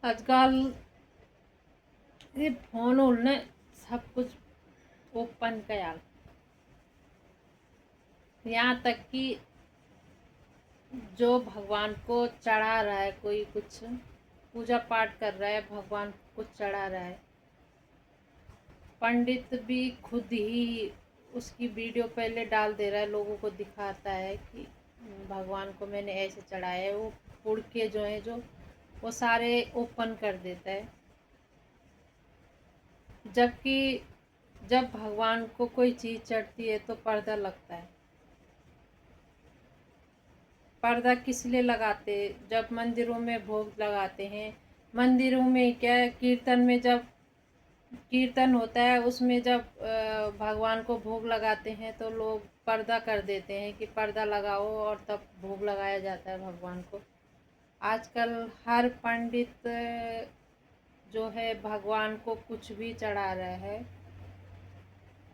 आजकल ये फोन ने सब कुछ ओपन किया। यहाँ तक कि जो भगवान को चढ़ा रहा है, कोई कुछ पूजा पाठ कर रहा है, भगवान को चढ़ा रहा है, पंडित भी खुद ही उसकी वीडियो पहले डाल दे रहा है, लोगों को दिखाता है कि भगवान को मैंने ऐसे चढ़ाया है। वो पुड़ के जो वो सारे ओपन कर देता है। जबकि जब भगवान को कोई चीज़ चढ़ती है तो पर्दा लगता है। पर्दा किस लिए लगाते? जब मंदिरों में भोग लगाते हैं, मंदिरों में क्या है, कीर्तन में जब कीर्तन होता है उसमें जब भगवान को भोग लगाते हैं तो लोग पर्दा कर देते हैं कि पर्दा लगाओ और तब भोग लगाया जाता है भगवान को। आजकल हर पंडित जो है भगवान को कुछ भी चढ़ा रहा है।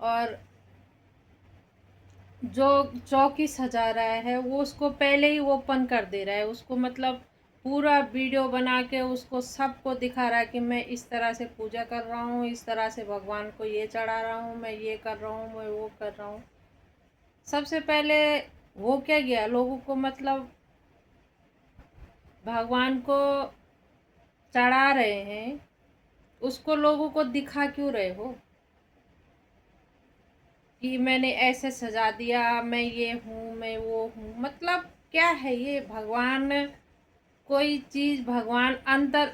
और जो चौकी सजा रहा है वो उसको पहले ही ओपन कर दे रहा है। उसको मतलब पूरा वीडियो बना के उसको सबको दिखा रहा है कि मैं इस तरह से पूजा कर रहा हूँ, इस तरह से भगवान को ये चढ़ा रहा हूँ, मैं ये कर रहा हूँ, मैं वो कर रहा हूँ। सबसे पहले वो क्या गया, लोगों को मतलब भगवान को चढ़ा रहे हैं, उसको लोगों को दिखा क्यों रहे हो कि मैंने ऐसे सजा दिया, मैं ये हूँ, मैं वो हूँ। मतलब क्या है ये? भगवान कोई चीज़, भगवान अंदर,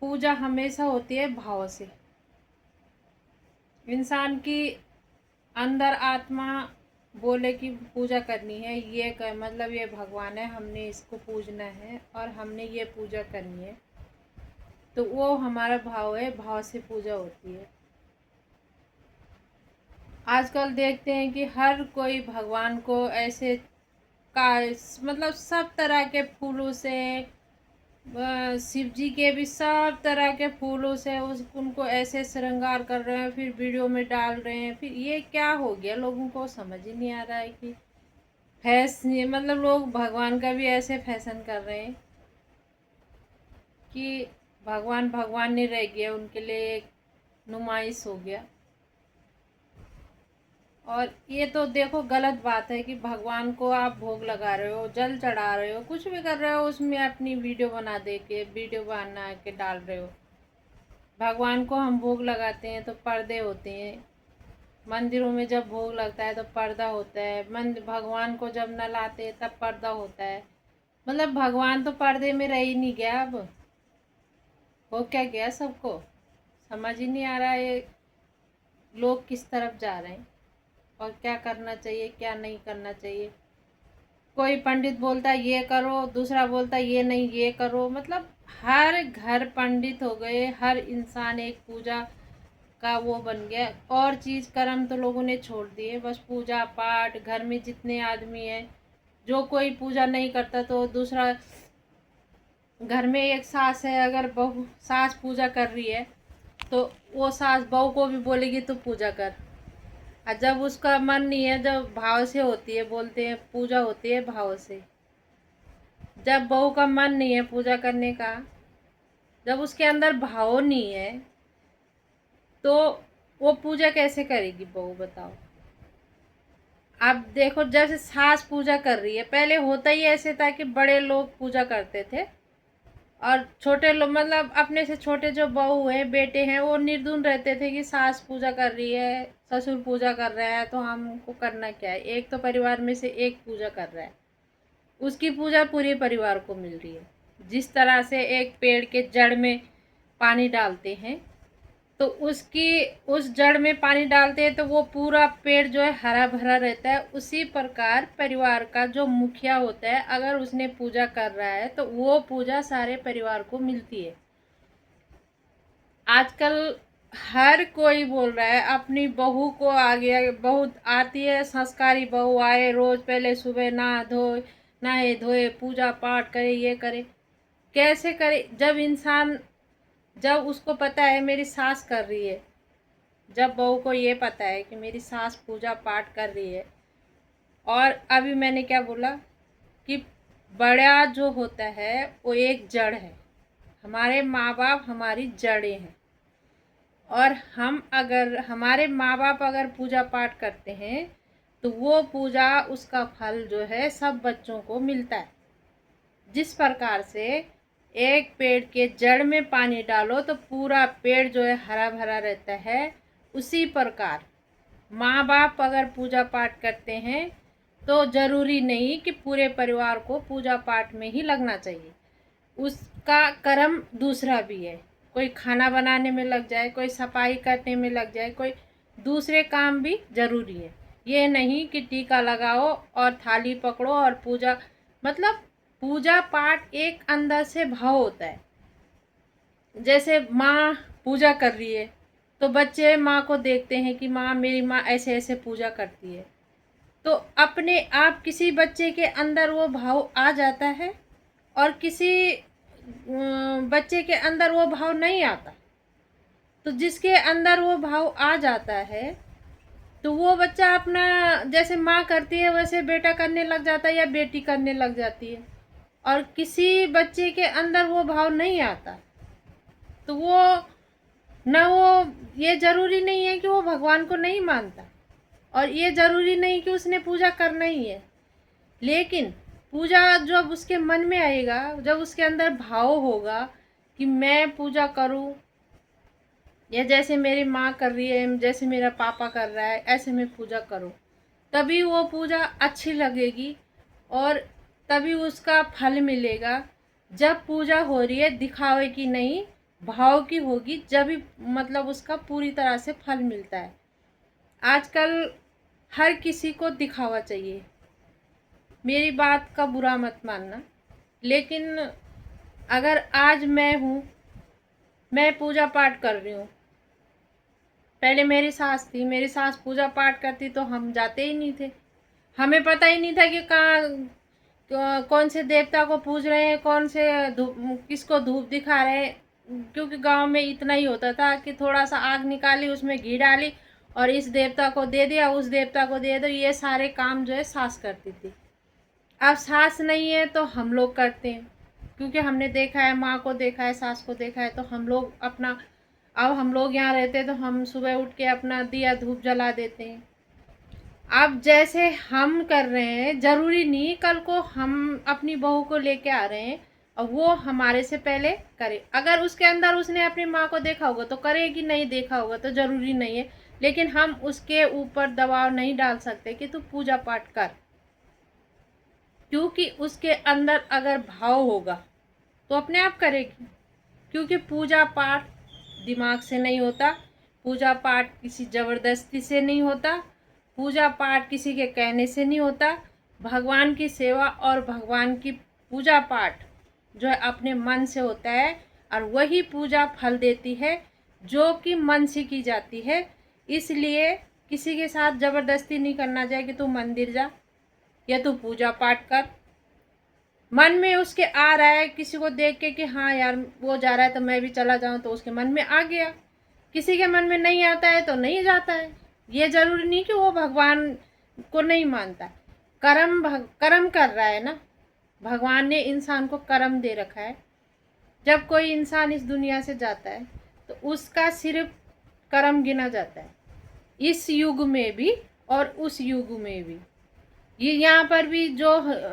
पूजा हमेशा होती है भाव से। इंसान की अंदर आत्मा बोले कि पूजा करनी है, ये कर मतलब ये भगवान है, हमने इसको पूजना है और हमने ये पूजा करनी है, तो वो हमारा भाव है, भाव से पूजा होती है। आजकल देखते हैं कि हर कोई भगवान को ऐसे का मतलब सब तरह के फूलों से, शिव जी के भी सब तरह के फूलों से उनको ऐसे श्रृंगार कर रहे हैं, फिर वीडियो में डाल रहे हैं। फिर ये क्या हो गया? लोगों को समझ ही नहीं आ रहा है कि फैशन, मतलब लोग भगवान का भी ऐसे फैशन कर रहे हैं कि भगवान भगवान नहीं रह गया, उनके लिए एक नुमाइश हो गया। और ये तो देखो गलत बात है कि भगवान को आप भोग लगा रहे हो, जल चढ़ा रहे हो, कुछ भी कर रहे हो, उसमें अपनी वीडियो बना के डाल रहे हो। भगवान को हम भोग लगाते हैं तो पर्दे होते हैं। मंदिरों में जब भोग लगता है तो पर्दा होता है। भगवान को जब न लाते तब पर्दा होता है। मतलब भगवान तो पर्दे में रह ही नहीं गया अब। हो क्या गया? सबको समझ ही नहीं आ रहा है लोग किस तरफ जा रहे हैं और क्या करना चाहिए, क्या नहीं करना चाहिए। कोई पंडित बोलता है ये करो, दूसरा बोलता है ये नहीं, ये करो। मतलब हर घर पंडित हो गए, हर इंसान एक पूजा का वो बन गया। और चीज़ कर्म तो लोगों ने छोड़ दिए, बस पूजा पाठ। घर में जितने आदमी हैं, जो कोई पूजा नहीं करता तो दूसरा, घर में एक सास है, अगर बहू सास पूजा कर रही है तो वो सास बहू को भी बोलेगी तो पूजा कर। और जब उसका मन नहीं है, जब भाव से होती है, बोलते हैं पूजा होती है भाव से। जब बहू का मन नहीं है पूजा करने का, जब उसके अंदर भाव नहीं है, तो वो पूजा कैसे करेगी बहू? बताओ। आप देखो, जैसे सास पूजा कर रही है, पहले होता ही ऐसे था कि बड़े लोग पूजा करते थे और छोटे लोग, मतलब अपने से छोटे जो बहू है, बेटे हैं, वो निर्धुन रहते थे कि सास पूजा कर रही है, ससुर पूजा कर रहा है, तो हमको करना क्या है? एक तो परिवार में से एक पूजा कर रहा है, उसकी पूजा पूरे परिवार को मिल रही है। जिस तरह से एक पेड़ के जड़ में पानी डालते हैं तो उसकी उस जड़ में पानी डालते हैं तो वो पूरा पेड़ जो है हरा भरा रहता है। उसी प्रकार परिवार का जो मुखिया होता है, अगर उसने पूजा कर रहा है तो वो पूजा सारे परिवार को मिलती है। आजकल हर कोई बोल रहा है अपनी बहू को, आगे बहू आती है, संस्कारी बहू आए, रोज पहले सुबह नहाए धोए पूजा पाठ करे, ये करे। कैसे करे? जब उसको पता है मेरी सास कर रही है, जब बहू को ये पता है कि मेरी सास पूजा पाठ कर रही है। और अभी मैंने क्या बोला कि बड़ा जो होता है वो एक जड़ है हमारे माँ बाप हमारी जड़ें हैं, और हम अगर हमारे माँ बाप अगर पूजा पाठ करते हैं तो वो पूजा उसका फल जो है सब बच्चों को मिलता है। जिस प्रकार से एक पेड़ के जड़ में पानी डालो तो पूरा पेड़ जो है हरा भरा रहता है, उसी प्रकार माँ बाप अगर पूजा पाठ करते हैं तो ज़रूरी नहीं कि पूरे परिवार को पूजा पाठ में ही लगना चाहिए। उसका कर्म दूसरा भी है, कोई खाना बनाने में लग जाए, कोई सफाई करने में लग जाए, कोई दूसरे काम भी ज़रूरी है। ये नहीं कि टीका लगाओ और थाली पकड़ो और पूजा, मतलब पूजा पाठ एक अंदर से भाव होता है। जैसे माँ पूजा कर रही है तो बच्चे माँ को देखते हैं कि माँ, मेरी माँ ऐसे ऐसे पूजा करती है, तो अपने आप किसी बच्चे के अंदर वो भाव आ जाता है और किसी बच्चे के अंदर वो भाव नहीं आता। तो जिसके अंदर वो भाव आ जाता है तो वो बच्चा अपना, जैसे माँ करती है वैसे बेटा करने लग जाता है या बेटी करने लग जाती है। और किसी बच्चे के अंदर वो भाव नहीं आता तो वो ना, वो ये ज़रूरी नहीं है कि वो भगवान को नहीं मानता, और ये ज़रूरी नहीं कि उसने पूजा करना ही है। लेकिन पूजा जब उसके मन में आएगा, जब उसके अंदर भाव होगा कि मैं पूजा करूं, या जैसे मेरी माँ कर रही है, जैसे मेरा पापा कर रहा है, ऐसे मैं पूजा करूं, तभी वो पूजा अच्छी लगेगी और तभी उसका फल मिलेगा। जब पूजा हो रही है दिखावे की नहीं, भाव की होगी, जब भी मतलब उसका पूरी तरह से फल मिलता है। आजकल हर किसी को दिखावा चाहिए, मेरी बात का बुरा मत मानना, लेकिन अगर आज मैं हूँ, मैं पूजा पाठ कर रही हूँ, पहले मेरी सास थी, मेरी सास पूजा पाठ करती तो हम जाते ही नहीं थे, हमें पता ही नहीं था कि कहाँ कौन से देवता को पूज रहे हैं, कौन से धूप, किसको धूप दिखा रहे हैं। क्योंकि गांव में इतना ही होता था कि थोड़ा सा आग निकाली, उसमें घी डाली और इस देवता को दे दिया, उस देवता को दे दो, ये सारे काम जो है सास करती थी। अब सास नहीं है तो हम लोग करते हैं, क्योंकि हमने देखा है, माँ को देखा है, सास को देखा है, तो हम लोग अपना, अब हम लोग यहाँ रहते तो हम सुबह उठ के अपना दिया धूप जला देते हैं। अब जैसे हम कर रहे हैं, ज़रूरी नहीं कल को हम अपनी बहू को लेके आ रहे हैं और वो हमारे से पहले करे। अगर उसके अंदर उसने अपनी माँ को देखा होगा तो करेगी, नहीं देखा होगा तो ज़रूरी नहीं है। लेकिन हम उसके ऊपर दबाव नहीं डाल सकते कि तू पूजा पाठ कर, क्योंकि उसके अंदर अगर भाव होगा तो अपने आप करेगी। क्योंकि पूजा पाठ दिमाग से नहीं होता, पूजा पाठ किसी ज़बरदस्ती से नहीं होता, पूजा पाठ किसी के कहने से नहीं होता। भगवान की सेवा और भगवान की पूजा पाठ जो है अपने मन से होता है, और वही पूजा फल देती है जो कि मन से की जाती है। इसलिए किसी के साथ ज़बरदस्ती नहीं करना चाहिए कि तू मंदिर जा या तू पूजा पाठ कर। मन में उसके आ रहा है किसी को देख के कि हाँ यार वो जा रहा है तो मैं भी चला जाऊं, तो उसके मन में आ गया। किसी के मन में नहीं आता है तो नहीं जाता है। ये जरूरी नहीं कि वो भगवान को नहीं मानता। कर्म कर रहा है ना, भगवान ने इंसान को कर्म दे रखा है। जब कोई इंसान इस दुनिया से जाता है तो उसका सिर्फ कर्म गिना जाता है, इस युग में भी और उस युग में भी। ये यहाँ पर भी जो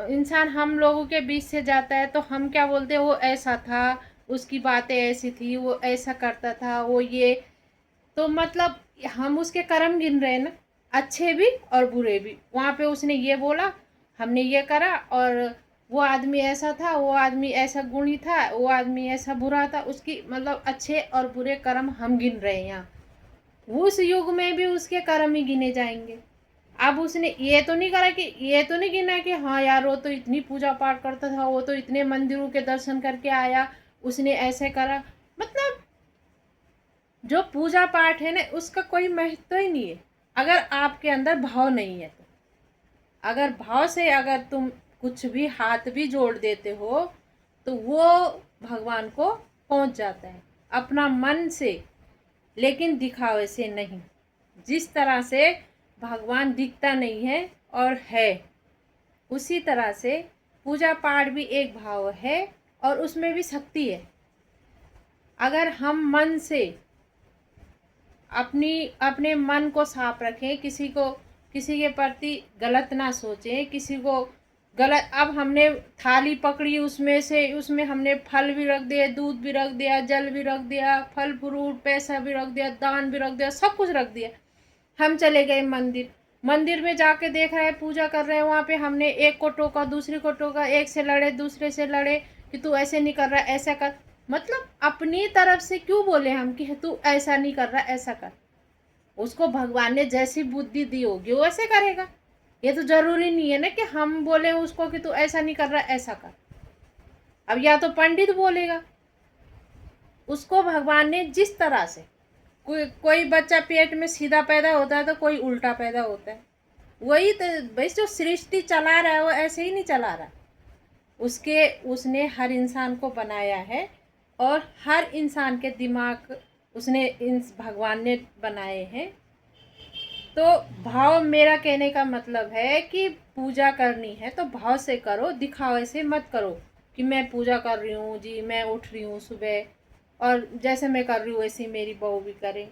इंसान हम लोगों के बीच से जाता है तो हम क्या बोलते हैं, वो ऐसा था, उसकी बातें ऐसी थी, वो ऐसा करता था, वो ये, तो मतलब हम उसके कर्म गिन रहे हैं ना, अच्छे भी और बुरे भी। वहाँ पे उसने ये बोला, हमने ये करा, और वो आदमी ऐसा था, वो आदमी ऐसा गुणी था, वो आदमी ऐसा बुरा था, उसकी मतलब अच्छे और बुरे कर्म हम गिन रहे हैं यहाँ। उस युग में भी उसके कर्म ही गिने जाएंगे। अब उसने ये तो नहीं करा कि, ये तो नहीं गिना कि हाँ यार वो तो इतनी पूजा पाठ करता था, वो तो इतने मंदिरों के दर्शन करके आया, उसने ऐसे करा। मतलब जो पूजा पाठ है ना उसका कोई महत्व ही नहीं है अगर आपके अंदर भाव नहीं है तो। अगर भाव से अगर तुम कुछ भी हाथ भी जोड़ देते हो तो वो भगवान को पहुंच जाता है अपना मन से, लेकिन दिखावे से नहीं। जिस तरह से भगवान दिखता नहीं है और है, उसी तरह से पूजा पाठ भी एक भाव है और उसमें भी शक्ति है। अगर हम मन से अपने मन को साफ रखें, किसी के प्रति गलत ना सोचें, किसी को गलत, अब हमने थाली पकड़ी, उसमें हमने फल भी रख दिया, दूध भी रख दिया, जल भी रख दिया, फल फ्रूट, पैसा भी रख दिया, दान भी रख दिया, सब कुछ रख दिया। हम चले गए मंदिर में जाके देख रहे हैं, पूजा कर रहे हैं, वहाँ पे हमने एक को टोका, दूसरे को टोका, एक से लड़े, दूसरे से लड़े कि तू ऐसे नहीं कर रहा, ऐसा कर। मतलब अपनी तरफ से क्यों बोले हम कि तू ऐसा नहीं कर रहा, ऐसा कर। उसको भगवान ने जैसी बुद्धि दी होगी वो ऐसे करेगा। ये तो जरूरी नहीं है ना कि हम बोले उसको कि तू ऐसा नहीं कर रहा, ऐसा कर। अब या तो पंडित बोलेगा, उसको भगवान ने जिस तरह से, कोई बच्चा पेट में सीधा पैदा होता है तो कोई उल्टा पैदा होता है। वही तो भाई, जो सृष्टि चला रहा है वो ऐसे ही नहीं चला रहा। उसने हर इंसान को बनाया है और हर इंसान के दिमाग उसने भगवान ने बनाए हैं। तो भाव, मेरा कहने का मतलब है कि पूजा करनी है तो भाव से करो, दिखावे से मत करो कि मैं पूजा कर रही हूँ जी, मैं उठ रही हूँ सुबह और जैसे मैं कर रही हूँ वैसे मेरी बहू भी करे।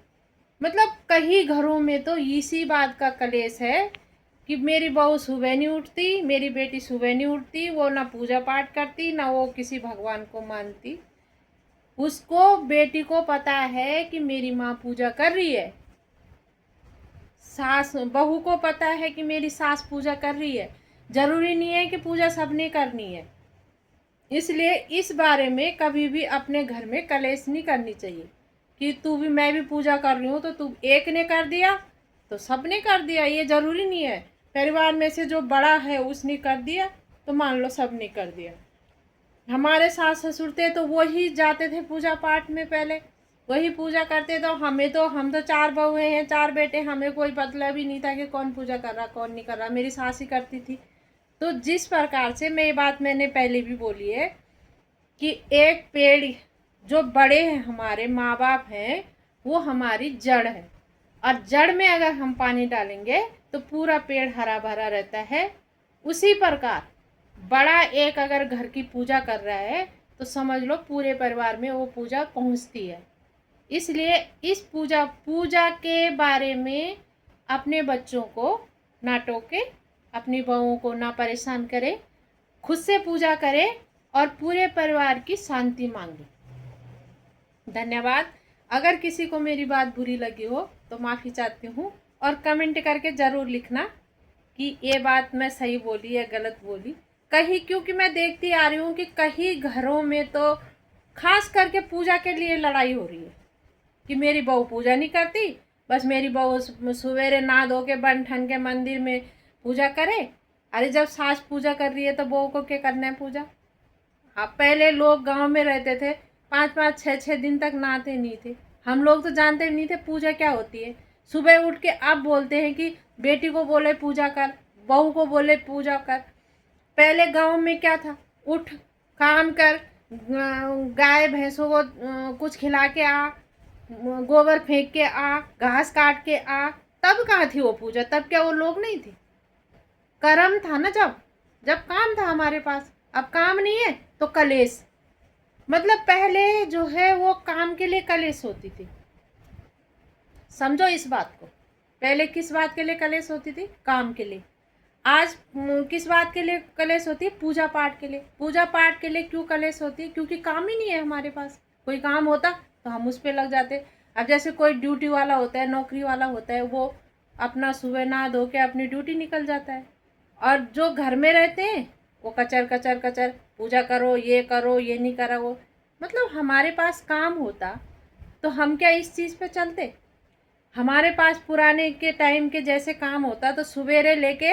मतलब कई घरों में तो इसी बात का कलेश है कि मेरी बहू सुबह नहीं उठती, मेरी बेटी सुबह नहीं उठती, वो ना पूजा पाठ करती, ना वो किसी भगवान को मानती। उसको, बेटी को पता है कि मेरी माँ पूजा कर रही है, बहू को पता है कि मेरी सास पूजा कर रही है। जरूरी नहीं है कि पूजा सबने करनी है। इसलिए इस बारे में कभी भी अपने घर में कलेश नहीं करनी चाहिए कि तू भी, मैं भी पूजा कर रही हूँ तो तू एक ने कर दिया तो सबने कर दिया, ये जरूरी नहीं है। परिवार में से जो बड़ा है उसने कर दिया तो मान लो सबने कर दिया। हमारे सास ससुर थे तो वही जाते थे पूजा पाठ में, पहले वही पूजा करते। तो हम तो 4 बहुएं हैं, 4 बेटे, हमें कोई मतलब ही नहीं था कि कौन पूजा कर रहा कौन नहीं कर रहा, मेरी सास ही करती थी। तो जिस प्रकार से, मैं ये बात मैंने पहले भी बोली है कि एक पेड़, जो बड़े हैं हमारे माँ बाप हैं, वो हमारी जड़ है, और जड़ में अगर हम पानी डालेंगे तो पूरा पेड़ हरा भरा रहता है। उसी प्रकार बड़ा एक अगर घर की पूजा कर रहा है तो समझ लो पूरे परिवार में वो पूजा पहुंचती है। इसलिए इस पूजा के बारे में अपने बच्चों को ना टोके, अपनी बहुओं को ना परेशान करे, खुद से पूजा करे और पूरे परिवार की शांति मांगे। धन्यवाद। अगर किसी को मेरी बात बुरी लगी हो तो माफ़ी चाहती हूँ, और कमेंट करके ज़रूर लिखना कि ये बात मैं सही बोली या गलत बोली। कहीं, क्योंकि मैं देखती आ रही हूँ कि कहीं घरों में तो खास करके पूजा के लिए लड़ाई हो रही है कि मेरी बहू पूजा नहीं करती, बस मेरी बहू सवेरे नहा धो के बन ठन के मंदिर में पूजा करे। अरे जब सास पूजा कर रही है तो बहू को क्या करना है पूजा। अब पहले लोग गांव में रहते थे, 5-5 6-6 दिन तक नहाते नहीं थे। हम लोग तो जानते नहीं थे पूजा क्या होती है। सुबह उठ के अब बोलते हैं कि बेटी को बोले पूजा कर, बहू को बोले पूजा कर। पहले गांव में क्या था, उठ, काम कर, गाय भैंसों को कुछ खिला के आ, गोबर फेंक के आ, घास काट के आ। तब कहाँ थी वो पूजा, तब क्या वो लोग नहीं थे। कर्म था ना, जब काम था हमारे पास। अब काम नहीं है तो कलेश। मतलब पहले जो है वो काम के लिए कलेश होती थी, समझो इस बात को। पहले किस बात के लिए कलेश होती थी, काम के लिए। आज किस बात के लिए कलेश होती है, पूजा पाठ के लिए। पूजा पाठ के लिए क्यों कलेश होती है, क्योंकि काम ही नहीं है हमारे पास। कोई काम होता तो हम उस पर लग जाते। अब जैसे कोई ड्यूटी वाला होता है, नौकरी वाला होता है, वो अपना सुबह नहा धो के अपनी ड्यूटी निकल जाता है, और जो घर में रहते हैं वो कचर कचर कचर, पूजा करो, ये करो, ये नहीं करा वो। मतलब हमारे पास काम होता तो हम क्या इस चीज़ पे चलते। हमारे पास पुराने के टाइम के जैसे काम होता तो सवेरे लेके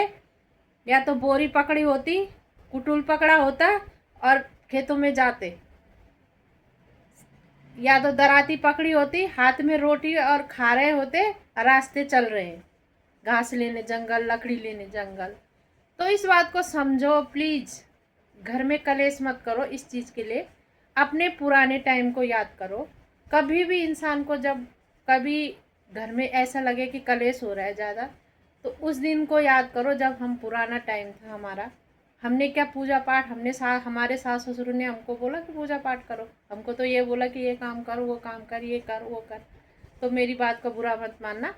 या तो बोरी पकड़ी होती, कुटुल पकड़ा होता और खेतों में जाते, या तो दराती पकड़ी होती, हाथ में रोटी और खा रहे होते, रास्ते चल रहे हैं घास लेने जंगल, लकड़ी लेने जंगल। तो इस बात को समझो प्लीज़। घर में कलेश मत करो इस चीज़ के लिए। अपने पुराने टाइम को याद करो। कभी भी इंसान को जब कभी घर में ऐसा लगे कि कलेश हो रहा है ज़्यादा, तो उस दिन को याद करो जब हम पुराना टाइम था हमारा, हमने क्या पूजा पाठ, हमारे सास ससुर ने हमको बोला कि पूजा पाठ करो, हमको तो ये बोला कि ये काम कर, वो काम कर, ये कर, वो कर। तो मेरी बात का बुरा मत मानना,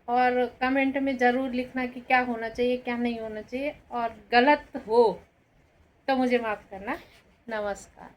और कमेंट में ज़रूर लिखना कि क्या होना चाहिए, क्या नहीं होना चाहिए, और गलत हो तो मुझे माफ़ करना। नमस्कार।